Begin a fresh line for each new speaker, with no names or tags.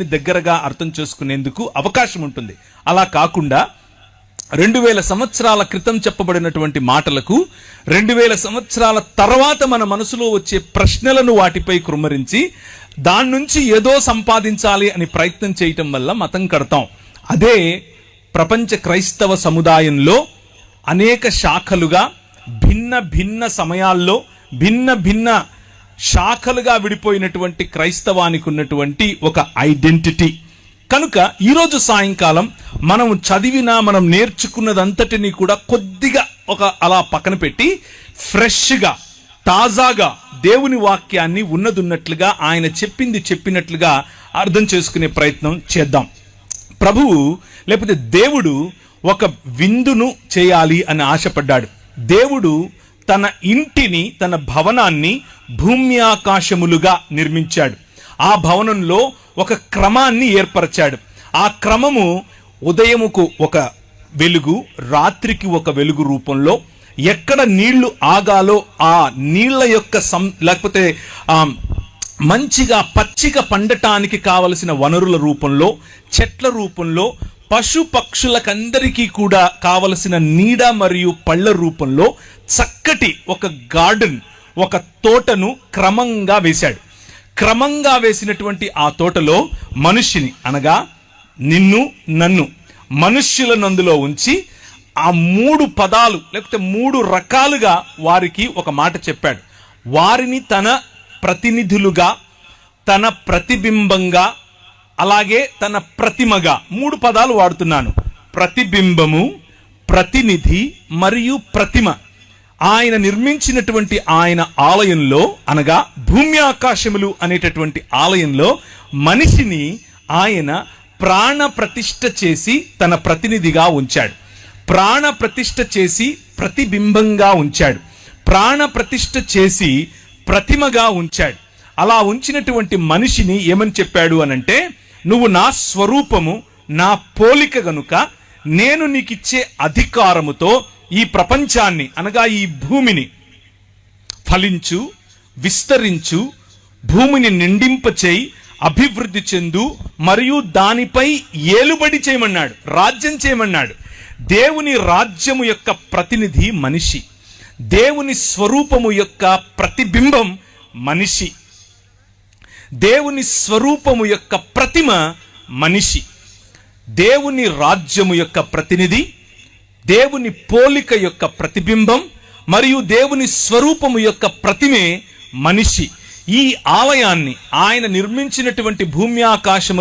దగ్గరగా అర్థం చేసుకునేందుకు అవకాశం ఉంటుంది. అలా కాకుండా 2000 సంవత్సరాల క్రితం చెప్పబడినటువంటి మాటలకు 2000 సంవత్సరాల తర్వాత మన మనసులో వచ్చే ప్రశ్నలను వాటిపై కృమ్మరించి దాని నుంచి ఏదో సంపాదించాలి అని ప్రయత్నం చేయటం వల్ల మతం కడతాం. అదే ప్రపంచ క్రైస్తవ సముదాయంలో అనేక శాఖలుగా భిన్న భిన్న సమయాల్లో భిన్న భిన్న శాఖలుగా విడిపోయినటువంటి క్రైస్తవానికి ఉన్నటువంటి ఒక ఐడెంటిటీ. కనుక ఈరోజు సాయంకాలం మనం మనం నేర్చుకున్నదంతటినీ కూడా కొద్దిగా అలా పక్కన పెట్టి ఫ్రెష్గా తాజాగా దేవుని వాక్యాన్ని ఉన్నదున్నట్లుగా ఆయన చెప్పినట్లుగా అర్థం చేసుకునే ప్రయత్నం చేద్దాం. ప్రభువు లేకపోతే దేవుడు ఒక విందును చేయాలి అని ఆశపడ్డాడు. దేవుడు తన ఇంటిని, తన భవనాన్ని భూమి ఆకాశములుగా నిర్మించాడు. ఆ భవనంలో ఒక క్రమాన్ని ఏర్పరచాడు. ఆ క్రమము ఉదయముకు ఒక వెలుగు, రాత్రికి ఒక వెలుగు రూపంలో, ఎక్కడ నీళ్లు ఆగాలో ఆ నీళ్ల యొక్క లేకపోతే మంచిగా పచ్చిగా పండటానికి కావలసిన వనరుల రూపంలో, చెట్ల రూపంలో, పశు పక్షులకందరికీ కూడా కావలసిన నీడ మరియు పళ్ళ రూపంలో చక్కటి ఒక గార్డెన్, ఒక తోటను క్రమంగా వేశాడు. క్రమంగా వేసినటువంటి ఆ తోటలో మనిషిని అనగా నిన్ను నన్ను మనుష్యులను అందులో ఉంచి ఆ 3 పదాలు లేకపోతే 3 రకాలుగా వారికి ఒక మాట చెప్పాడు. వారిని తన ప్రతినిధులుగా, తన ప్రతిబింబంగా, అలాగే తన ప్రతిమగా 3 పదాలు వాడుతున్నాను. ప్రతిబింబము, ప్రతినిధి మరియు ప్రతిమ. ఆయన నిర్మించినటువంటి ఆయన ఆలయంలో అనగా భూమి ఆకాశములు అనేటటువంటి ఆలయంలో మనిషిని ఆయన ప్రాణ ప్రతిష్ఠ చేసి తన ప్రతినిధిగా ఉంచాడు. ప్రాణ ప్రతిష్ఠ చేసి ప్రతిబింబంగా ఉంచాడు. ప్రాణ ప్రతిష్ఠ చేసి ప్రతిమగా ఉంచాడు. అలా ఉంచినటువంటి మనిషిని ఏమని చెప్పాడు అనంటే, నువ్వు నా స్వరూపము, నా పోలిక గనుక నేను నీకిచ్చే అధికారముతో ఈ ప్రపంచాన్ని అనగా ఈ భూమిని ఫలించు, విస్తరించు, భూమిని నిండింపచేయి, అభివృద్ధి చెందు మరియు దానిపై ఏలుబడి చేయమన్నాడు, రాజ్యం చేయమన్నాడు. దేవుని రాజ్యము యొక్క ప్రతినిధి మనిషి, దేవుని స్వరూపము యొక్క ప్రతిబింబం మనిషి, దేవుని స్వరూపము యొక్క ప్రతిమ మనిషి. దేవుని రాజ్యము యొక్క ప్రతినిధి, దేవుని పోలిక యొక్క ప్రతిబింబం మరియు దేవుని స్వరూపము యొక్క ప్రతిమే మనిషి. ఈ ఆలయాన్ని ఆయన నిర్మించినటువంటి భూమి ఆకాశము